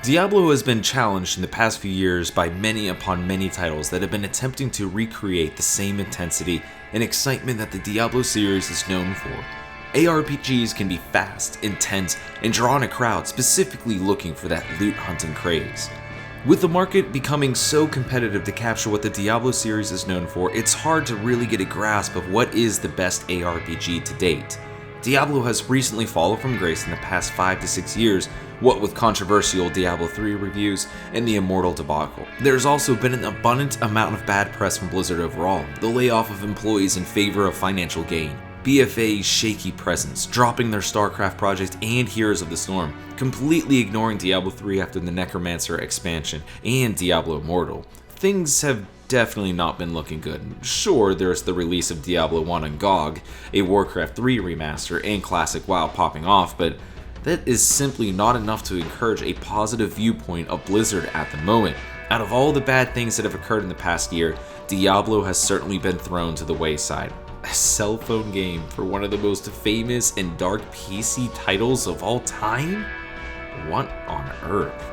Diablo has been challenged in the past few years by many upon many titles that have been attempting to recreate the same intensity and excitement that the Diablo series is known for. ARPGs can be fast, intense, and draw in a crowd specifically looking for that loot hunting craze. With the market becoming so competitive to capture what the Diablo series is known for, it's hard to really get a grasp of what is the best ARPG to date. Diablo has recently fallen from grace in the past 5 to 6 years, what with controversial Diablo 3 reviews and the Immortal debacle. There's also been an abundant amount of bad press from Blizzard overall, the layoff of employees in favor of financial gain, BFA's shaky presence, dropping their StarCraft project and Heroes of the Storm, completely ignoring Diablo 3 after the Necromancer expansion and Diablo Immortal. Things have definitely not been looking good. Sure, there's the release of Diablo 1 on GOG, a Warcraft 3 remaster, and Classic WoW popping off, but that is simply not enough to encourage a positive viewpoint of Blizzard at the moment. Out of all the bad things that have occurred in the past year, Diablo has certainly been thrown to the wayside. A cell phone game for one of the most famous and dark PC titles of all time? What on earth?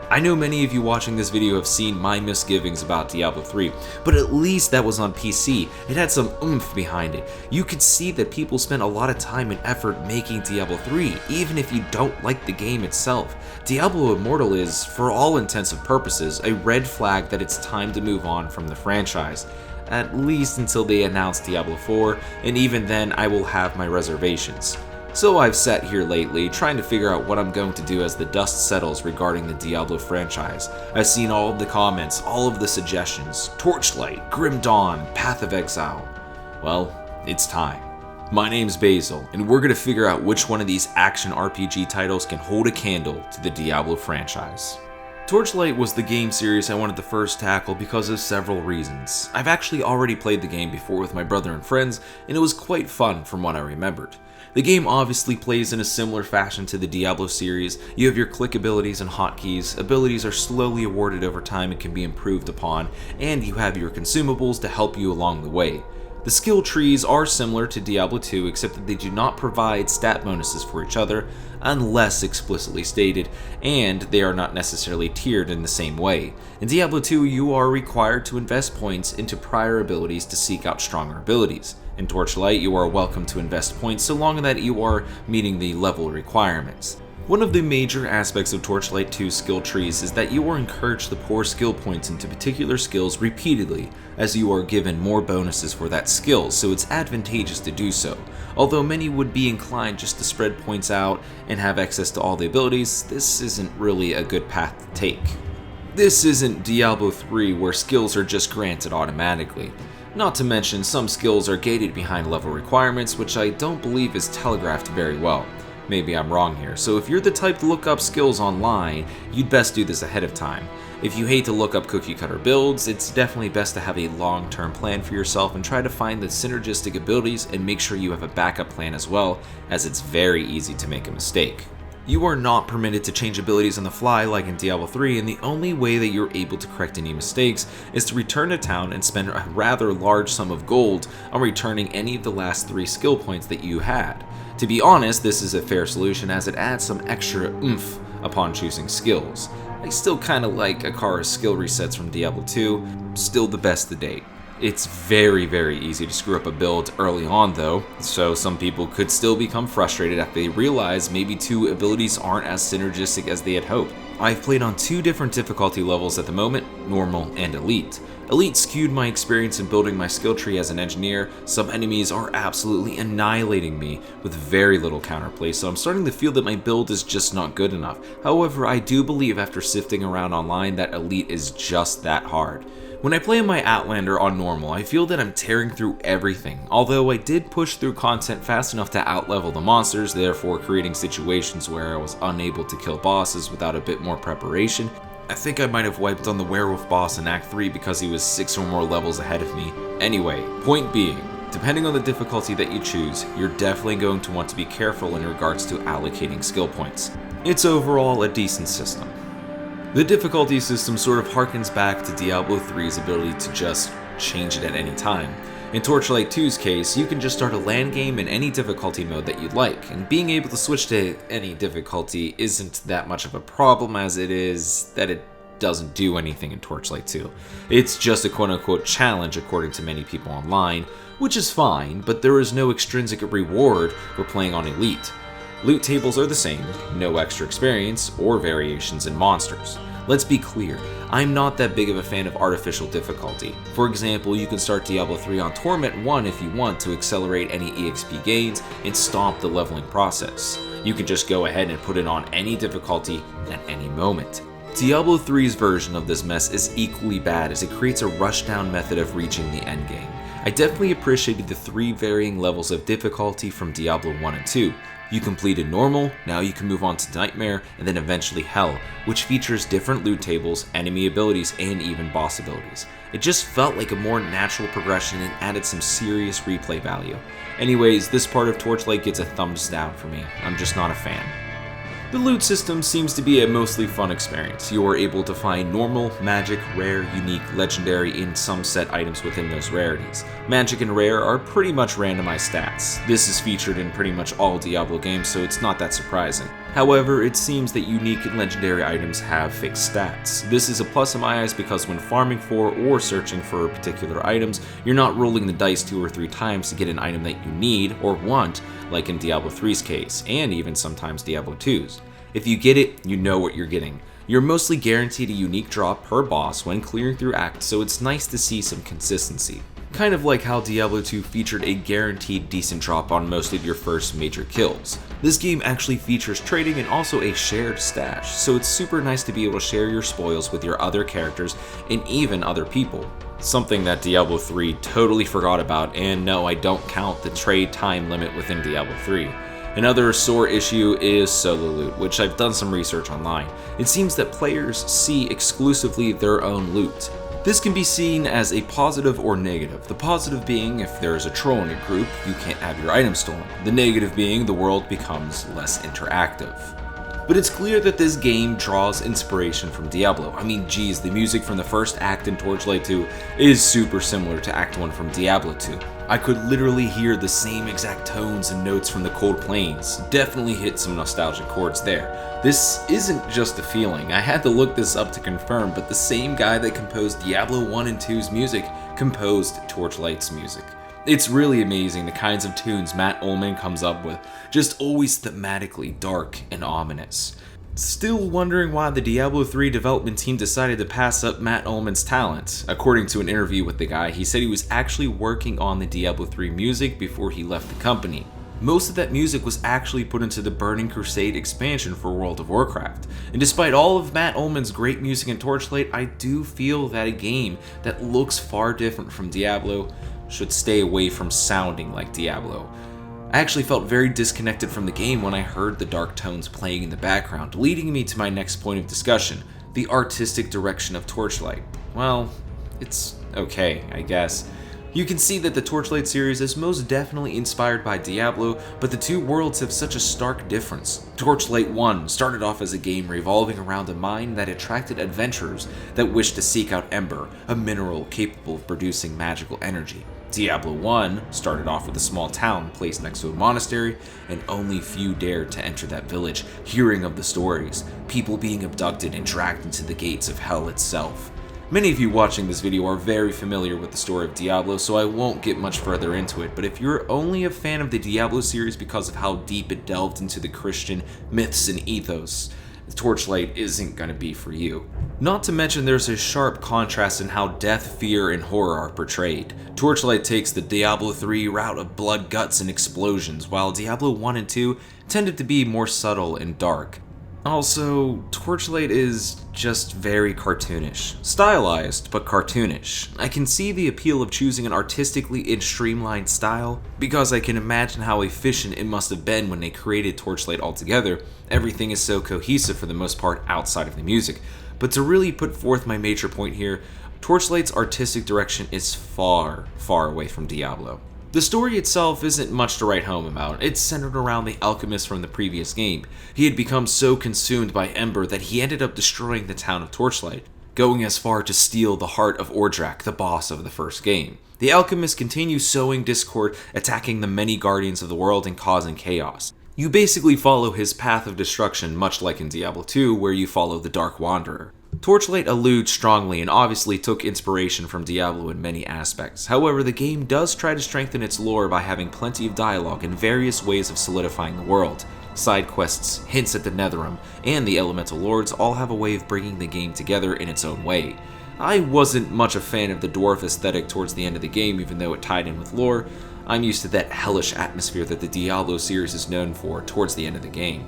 I know many of you watching this video have seen my misgivings about Diablo 3, but at least that was on PC. It had some oomph behind it. You could see that people spent a lot of time and effort making Diablo 3, even if you don't like the game itself. Diablo Immortal is, for all intents and purposes, a red flag that it's time to move on from the franchise. At least until they announce Diablo 4, and even then I will have my reservations. So I've sat here lately trying to figure out what I'm going to do as the dust settles regarding the Diablo franchise. I've seen all of the comments, all of the suggestions, Torchlight, Grim Dawn, Path of Exile. Well, it's time. My name's Basil, and we're going to figure out which one of these action RPG titles can hold a candle to the Diablo franchise. Torchlight was the game series I wanted to first tackle because of several reasons. I've actually already played the game before with my brother and friends, and it was quite fun from what I remembered. The game obviously plays in a similar fashion to the Diablo series. You have your click abilities and hotkeys, abilities are slowly awarded over time and can be improved upon, and you have your consumables to help you along the way. The skill trees are similar to Diablo 2 except that they do not provide stat bonuses for each other unless explicitly stated, and they are not necessarily tiered in the same way. In Diablo 2 you are required to invest points into prior abilities to seek out stronger abilities. In Torchlight you are welcome to invest points so long that you are meeting the level requirements. One of the major aspects of Torchlight 2's skill trees is that you are encouraged to pour skill points into particular skills repeatedly, as you are given more bonuses for that skill, so it's advantageous to do so. Although many would be inclined just to spread points out and have access to all the abilities, this isn't really a good path to take. This isn't Diablo 3 where skills are just granted automatically. Not to mention some skills are gated behind level requirements, which I don't believe is telegraphed very well. Maybe I'm wrong here, so if you're the type to look up skills online, you'd best do this ahead of time. If you hate to look up cookie cutter builds, it's definitely best to have a long-term plan for yourself and try to find the synergistic abilities and make sure you have a backup plan as well, as it's very easy to make a mistake. You are not permitted to change abilities on the fly like in Diablo 3, and the only way that you're able to correct any mistakes is to return to town and spend a rather large sum of gold on returning any of the last 3 skill points that you had. To be honest, this is a fair solution as it adds some extra oomph upon choosing skills. I still kinda like Akara's skill resets from Diablo 2, still the best to date. It's very easy to screw up a build early on though, so some people could still become frustrated after they realize maybe 2 abilities aren't as synergistic as they had hoped. I've played on 2 different difficulty levels at the moment, normal and elite. Elite skewed my experience in building my skill tree as an engineer. Some enemies are absolutely annihilating me with very little counterplay, so I'm starting to feel that my build is just not good enough. However, I do believe after sifting around online that elite is just that hard. When I play my Outlander on normal, I feel that I'm tearing through everything, although I did push through content fast enough to outlevel the monsters, therefore creating situations where I was unable to kill bosses without a bit more preparation. I think I might have wiped on the werewolf boss in Act 3 because he was 6 or more levels ahead of me. Anyway, point being, depending on the difficulty that you choose, you're definitely going to want to be careful in regards to allocating skill points. It's overall a decent system. The difficulty system sort of harkens back to Diablo 3's ability to just change it at any time. In Torchlight 2's case, you can just start a LAN game in any difficulty mode that you'd like, and being able to switch to any difficulty isn't that much of a problem as it is that it doesn't do anything in Torchlight 2. It's just a quote-unquote challenge according to many people online, which is fine, but there is no extrinsic reward for playing on Elite. Loot tables are the same, no extra experience or variations in monsters. Let's be clear, I'm not that big of a fan of artificial difficulty. For example, you can start Diablo 3 on Torment 1 if you want to accelerate any EXP gains and stomp the leveling process. You can just go ahead and put it on any difficulty at any moment. Diablo 3's version of this mess is equally bad as it creates a rushdown method of reaching the endgame. I definitely appreciated the 3 varying levels of difficulty from Diablo 1 and 2. You completed Normal, now you can move on to Nightmare, and then eventually Hell, which features different loot tables, enemy abilities, and even boss abilities. It just felt like a more natural progression and added some serious replay value. Anyways, this part of Torchlight gets a thumbs down for me. I'm just not a fan. The loot system seems to be a mostly fun experience. You are able to find normal, magic, rare, unique, legendary, and some set items within those rarities. Magic and rare are pretty much randomized stats. This is featured in pretty much all Diablo games, so it's not that surprising. However, it seems that unique and legendary items have fixed stats. This is a plus in my eyes because when farming for or searching for particular items, you're not rolling the dice 2 or 3 times to get an item that you need or want, like in Diablo 3's case, and even sometimes Diablo 2's. If you get it, you know what you're getting. You're mostly guaranteed a unique drop per boss when clearing through acts, so it's nice to see some consistency. Kind of like how Diablo 2 featured a guaranteed decent drop on most of your first major kills. This game actually features trading and also a shared stash, so it's super nice to be able to share your spoils with your other characters and even other people. Something that Diablo 3 totally forgot about, and no, I don't count the trade time limit within Diablo 3. Another sore issue is solo loot, which I've done some research online. It seems that players see exclusively their own loot. This can be seen as a positive or negative. The positive being if there is a troll in a group, you can't have your items stolen. The negative being the world becomes less interactive. But it's clear that this game draws inspiration from Diablo. I mean, geez, the music from the first act in Torchlight 2 is super similar to Act 1 from Diablo 2. I could literally hear the same exact tones and notes from the Cold Plains. Definitely hit some nostalgic chords there. This isn't just a feeling. I had to look this up to confirm, but the same guy that composed Diablo 1 and 2's music composed Torchlight's music. It's really amazing the kinds of tunes Matt Ullman comes up with, just always thematically dark and ominous. Still wondering why the Diablo 3 development team decided to pass up Matt Ullman's talent. According to an interview with the guy, he said he was actually working on the Diablo 3 music before he left the company. Most of that music was actually put into the Burning Crusade expansion for World of Warcraft. And despite all of Matt Ullman's great music in Torchlight, I do feel that a game that looks far different from Diablo should stay away from sounding like Diablo. I actually felt very disconnected from the game when I heard the dark tones playing in the background, leading me to my next point of discussion, the artistic direction of Torchlight. Well, it's okay, I guess. You can see that the Torchlight series is most definitely inspired by Diablo, but the two worlds have such a stark difference. Torchlight 1 started off as a game revolving around a mine that attracted adventurers that wished to seek out Ember, a mineral capable of producing magical energy. Diablo 1 started off with a small town placed next to a monastery, and only few dared to enter that village, hearing of the stories, people being abducted and dragged into the gates of hell itself. Many of you watching this video are very familiar with the story of Diablo, so I won't get much further into it, but if you're only a fan of the Diablo series because of how deep it delved into the Christian myths and ethos, Torchlight isn't gonna be for you. Not to mention there's a sharp contrast in how death, fear, and horror are portrayed. Torchlight takes the Diablo 3 route of blood, guts, and explosions, while Diablo 1 and 2 tended to be more subtle and dark. Also, Torchlight is just very cartoonish. Stylized, but cartoonish. I can see the appeal of choosing an artistically and streamlined style, because I can imagine how efficient it must have been when they created Torchlight altogether. Everything is so cohesive for the most part outside of the music. But to really put forth my major point here, Torchlight's artistic direction is far, far away from Diablo. The story itself isn't much to write home about. It's centered around the alchemist from the previous game. He had become so consumed by Ember that he ended up destroying the town of Torchlight. going as far to steal the heart of Ordrak, the boss of the first game. The alchemist continues sowing discord, attacking the many guardians of the world and causing chaos. You basically follow his path of destruction, much like in Diablo 2, where you follow the Dark Wanderer. Torchlight alludes strongly and obviously took inspiration from Diablo in many aspects. However, the game does try to strengthen its lore by having plenty of dialogue and various ways of solidifying the world. Side quests, hints at the Netherrealm, and the Elemental Lords all have a way of bringing the game together in its own way. I wasn't much a fan of the dwarf aesthetic towards the end of the game, even though it tied in with lore. I'm used to that hellish atmosphere that the Diablo series is known for towards the end of the game.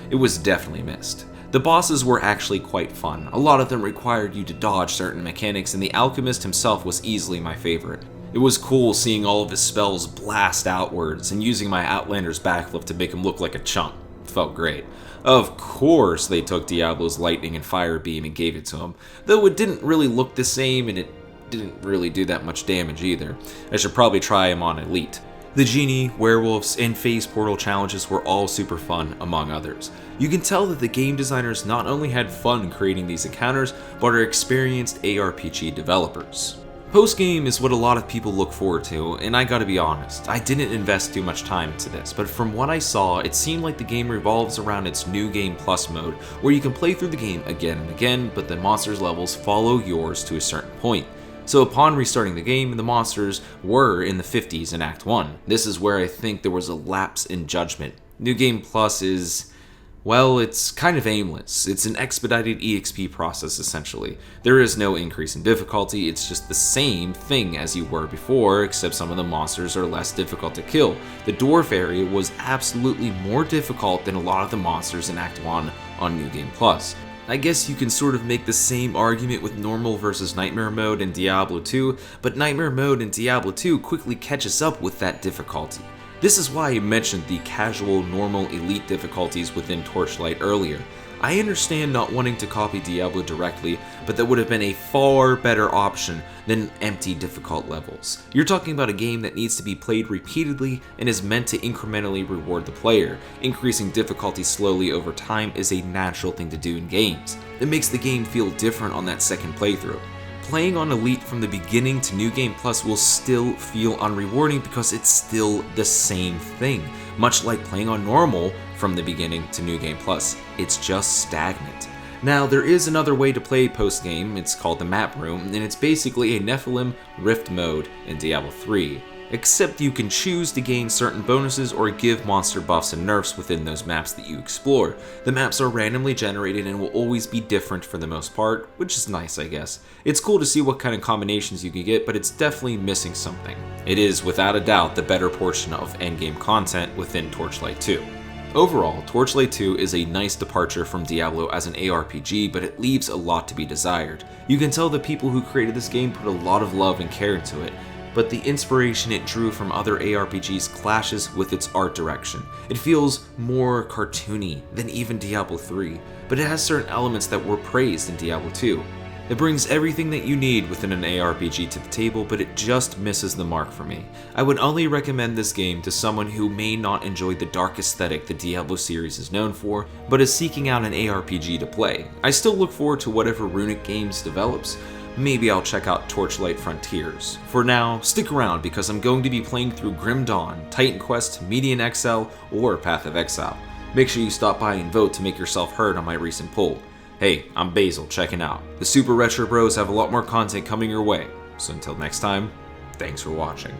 It was definitely missed. The bosses were actually quite fun. A lot of them required you to dodge certain mechanics, and the alchemist himself was easily my favorite. It was cool seeing all of his spells blast outwards and using my Outlander's backflip to make him look like a chump. It felt great. Of course they took Diablo's lightning and fire beam and gave it to him, though it didn't really look the same and it didn't really do that much damage either. I should probably try him on Elite. The genie, werewolves, and phase portal challenges were all super fun, among others. You can tell that the game designers not only had fun creating these encounters, but are experienced ARPG developers. Post-game is what a lot of people look forward to, and I gotta be honest, I didn't invest too much time into this, but from what I saw, it seemed like the game revolves around its New Game Plus mode, where you can play through the game again and again, but the monsters' levels follow yours to a certain point. So upon restarting the game, the monsters were in the 50s in Act 1. This is where I think there was a lapse in judgment. New Game Plus is, well, it's kind of aimless. It's an expedited EXP process essentially. There is no increase in difficulty, it's just the same thing as you were before, except some of the monsters are less difficult to kill. The dwarf area was absolutely more difficult than a lot of the monsters in Act 1 on New Game Plus. I guess you can sort of make the same argument with normal versus nightmare mode in Diablo 2, but nightmare mode in Diablo 2 quickly catches up with that difficulty. This is why I mentioned the casual, normal, elite difficulties within Torchlight earlier. I understand not wanting to copy Diablo directly, but that would have been a far better option than empty difficult levels. You're talking about a game that needs to be played repeatedly and is meant to incrementally reward the player. Increasing difficulty slowly over time is a natural thing to do in games. It makes the game feel different on that second playthrough. Playing on Elite from the beginning to New Game Plus will still feel unrewarding because it's still the same thing. Much like playing on normal from the beginning to New Game Plus, it's just stagnant. Now, there is another way to play post-game, it's called the Map Room, and it's basically a Nephilim Rift mode in Diablo 3. Except you can choose to gain certain bonuses or give monster buffs and nerfs within those maps that you explore. The maps are randomly generated and will always be different for the most part, which is nice I guess. It's cool to see what kind of combinations you can get, but it's definitely missing something. It is without a doubt the better portion of endgame content within Torchlight 2. Overall, Torchlight 2 is a nice departure from Diablo as an ARPG, but it leaves a lot to be desired. You can tell the people who created this game put a lot of love and care into it, but the inspiration it drew from other ARPGs clashes with its art direction. It feels more cartoony than even Diablo 3, but it has certain elements that were praised in Diablo 2. It brings everything that you need within an ARPG to the table, but it just misses the mark for me. I would only recommend this game to someone who may not enjoy the dark aesthetic the Diablo series is known for, but is seeking out an ARPG to play. I still look forward to whatever Runic Games develops. Maybe I'll check out Torchlight Frontiers. For now, stick around because I'm going to be playing through Grim Dawn, Titan Quest, Median Exile, or Path of Exile. Make sure you stop by and vote to make yourself heard on my recent poll. Hey, I'm Basil, checking out. The Super Retro Bros have a lot more content coming your way, so until next time, thanks for watching.